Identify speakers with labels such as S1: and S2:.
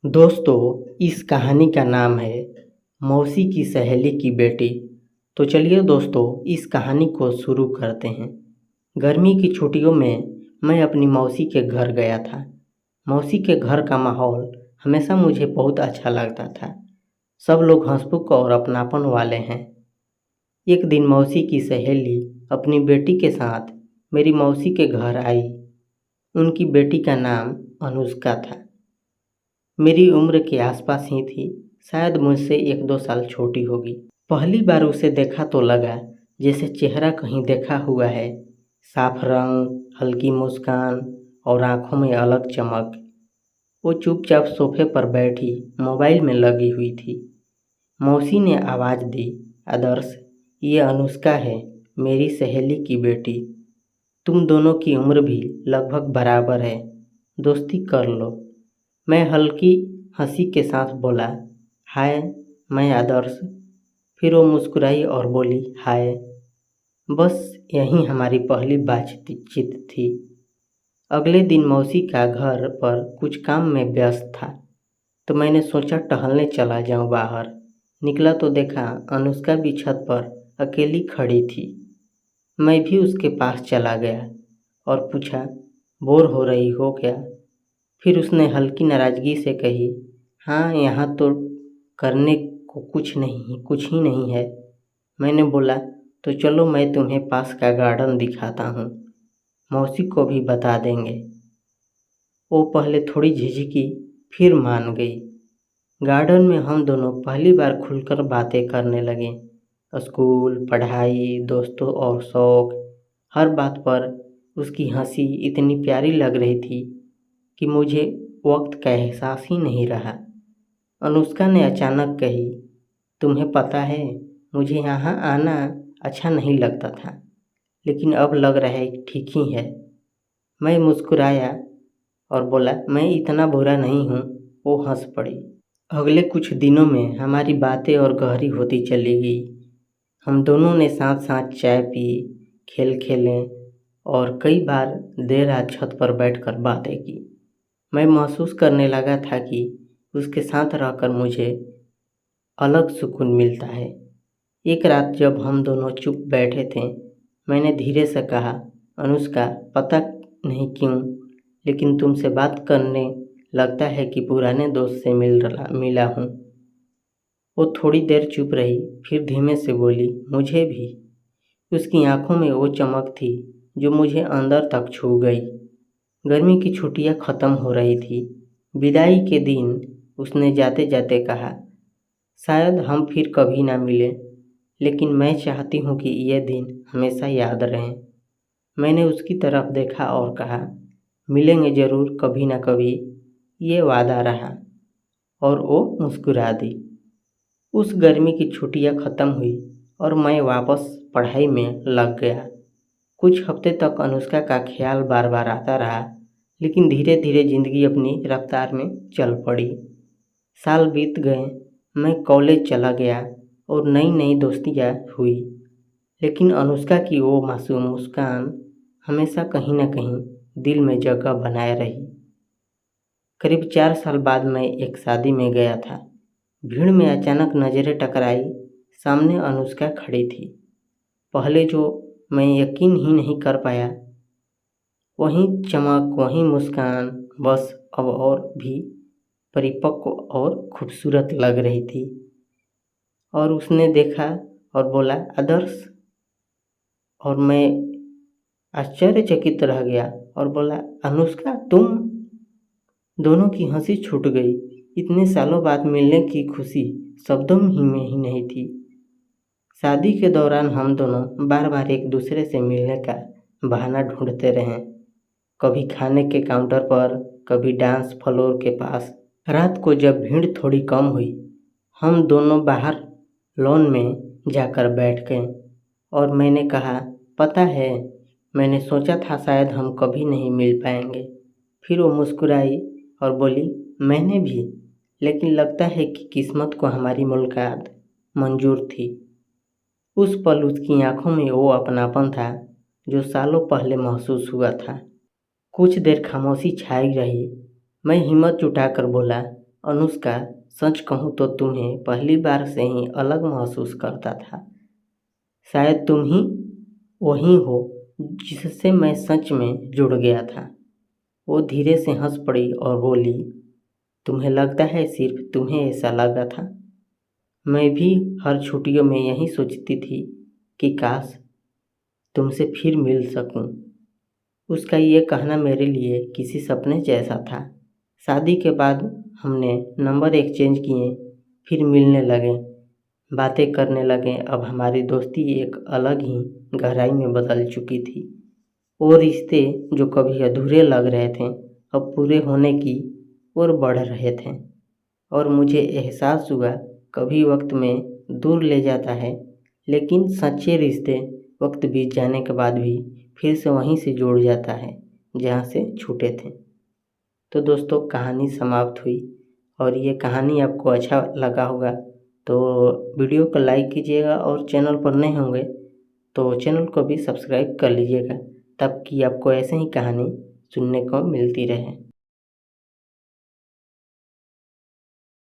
S1: दोस्तों, इस कहानी का नाम है मौसी की सहेली की बेटी। तो चलिए दोस्तों, इस कहानी को शुरू करते हैं। गर्मी की छुट्टियों में मैं अपनी मौसी के घर गया था। मौसी के घर का माहौल हमेशा मुझे बहुत अच्छा लगता था। सब लोग हंसमुख और अपनापन वाले हैं। एक दिन मौसी की सहेली अपनी बेटी के साथ मेरी मौसी के घर आई। उनकी बेटी का नाम अनुष्का था। मेरी उम्र के आसपास ही थी, शायद मुझसे 1-2 साल छोटी होगी। पहली बार उसे देखा तो लगा जैसे चेहरा कहीं देखा हुआ है। साफ रंग, हल्की मुस्कान और आंखों में अलग चमक। वो चुपचाप सोफे पर बैठी मोबाइल में लगी हुई थी। मौसी ने आवाज़ दी, आदर्श, ये अनुष्का है, मेरी सहेली की बेटी। तुम दोनों की उम्र भी लगभग बराबर है, दोस्ती कर लो। मैं हल्की हंसी के साथ बोला, हाय, मैं आदर्श। फिर वो मुस्कुराई और बोली, हाय। बस यही हमारी पहली बातचीत थी। अगले दिन मौसी का घर पर कुछ काम में व्यस्त था, तो मैंने सोचा टहलने चला जाऊं बाहर। निकला तो देखा अनुष्का भी छत पर अकेली खड़ी थी। मैं भी उसके पास चला गया और पूछा, बोर हो रही हो क्या? फिर उसने हल्की नाराज़गी से कही, हाँ, यहाँ तो करने को कुछ ही नहीं है। मैंने बोला, तो चलो मैं तुम्हें पास का गार्डन दिखाता हूँ, मौसी को भी बता देंगे। वो पहले थोड़ी झिझकी, फिर मान गई। गार्डन में हम दोनों पहली बार खुलकर बातें करने लगे। स्कूल, पढ़ाई, दोस्तों और शौक, हर बात पर उसकी हंसी इतनी प्यारी लग रही थी कि मुझे वक्त का एहसास ही नहीं रहा। अनुष्का ने अचानक कही, तुम्हें पता है, मुझे यहाँ आना अच्छा नहीं लगता था, लेकिन अब लग रहा है ठीक ही है। मैं मुस्कुराया और बोला, मैं इतना बुरा नहीं हूँ। वो हंस पड़ी। अगले कुछ दिनों में हमारी बातें और गहरी होती चली गई। हम दोनों ने साथ साथ चाय पी, खेल खेले और कई बार देर रात छत पर बैठकर बातें की। मैं महसूस करने लगा था कि उसके साथ रहकर मुझे अलग सुकून मिलता है। एक रात जब हम दोनों चुप बैठे थे, मैंने धीरे से कहा, अनुष्का, पता नहीं क्यों, लेकिन तुमसे बात करने लगता है कि पुराने दोस्त से मिला हूँ। वो थोड़ी देर चुप रही, फिर धीमे से बोली, मुझे भी। उसकी आंखों में वो चमक थी जो मुझे अंदर तक छू गई। गर्मी की छुट्टियां खत्म हो रही थी। विदाई के दिन उसने जाते जाते कहा, शायद हम फिर कभी ना मिलें, लेकिन मैं चाहती हूँ कि ये दिन हमेशा याद रहें। मैंने उसकी तरफ देखा और कहा, मिलेंगे ज़रूर कभी ना कभी, ये वादा रहा। और वो मुस्कुरा दी। उस गर्मी की छुट्टियां ख़त्म हुई और मैं वापस पढ़ाई में लग गया। कुछ हफ्ते तक अनुष्का का ख्याल बार बार आता रहा, लेकिन धीरे धीरे ज़िंदगी अपनी रफ्तार में चल पड़ी। साल बीत गए, मैं कॉलेज चला गया और नई नई दोस्तियाँ हुई, लेकिन अनुष्का की वो मासूम मुस्कान हमेशा कहीं न कहीं दिल में जगह बनाए रही। करीब 4 साल बाद मैं एक शादी में गया था। भीड़ में अचानक नज़रें टकराई। सामने अनुष्का खड़ी थी। पहले जो मैं यकीन ही नहीं कर पाया, वही चमक, वही मुस्कान, बस अब और भी परिपक्व और खूबसूरत लग रही थी। और उसने देखा और बोला, आदर्श। और मैं आश्चर्यचकित रह गया और बोला, अनुष्का, तुम? दोनों की हंसी छूट गई। इतने सालों बाद मिलने की खुशी शब्दों में ही नहीं थी। शादी के दौरान हम दोनों बार बार एक दूसरे से मिलने का बहाना ढूंढते रहे। कभी खाने के काउंटर पर, कभी डांस फ्लोर के पास। रात को जब भीड़ थोड़ी कम हुई, हम दोनों बाहर लॉन में जाकर बैठ गए और मैंने कहा, पता है, मैंने सोचा था शायद हम कभी नहीं मिल पाएंगे। फिर वो मुस्कुराई और बोली, मैंने भी, लेकिन लगता है कि किस्मत को हमारी मुलाकात मंजूर थी। उस पल उसकी आंखों में वो अपनापन था जो सालों पहले महसूस हुआ था। कुछ देर खामोशी छाई रही। मैं हिम्मत जुटाकर बोला, अनुष्का, सच कहूँ तो तुम्हें पहली बार से ही अलग महसूस करता था। शायद तुम ही वही हो जिससे मैं सच में जुड़ गया था। वो धीरे से हंस पड़ी और बोली, तुम्हें लगता है सिर्फ तुम्हें ऐसा लगा था? मैं भी हर छुट्टियों में यही सोचती थी कि काश तुमसे फिर मिल सकूं। उसका ये कहना मेरे लिए किसी सपने जैसा था। शादी के बाद हमने नंबर एक्सचेंज किए, फिर मिलने लगे, बातें करने लगे। अब हमारी दोस्ती एक अलग ही गहराई में बदल चुकी थी। वो रिश्ते जो कभी अधूरे लग रहे थे अब पूरे होने की ओर बढ़ रहे थे। और मुझे एहसास हुआ कभी वक्त में दूर ले जाता है, लेकिन सच्चे रिश्ते वक्त बीत जाने के बाद भी फिर से वहीं से जुड़ जाता है जहाँ से छूटे थे। तो दोस्तों, कहानी समाप्त हुई और ये कहानी आपको अच्छा लगा होगा तो वीडियो को लाइक कीजिएगा, और चैनल पर नए होंगे तो चैनल को भी सब्सक्राइब कर लीजिएगा, ताकि आपको ऐसे ही कहानी सुनने को मिलती रहे।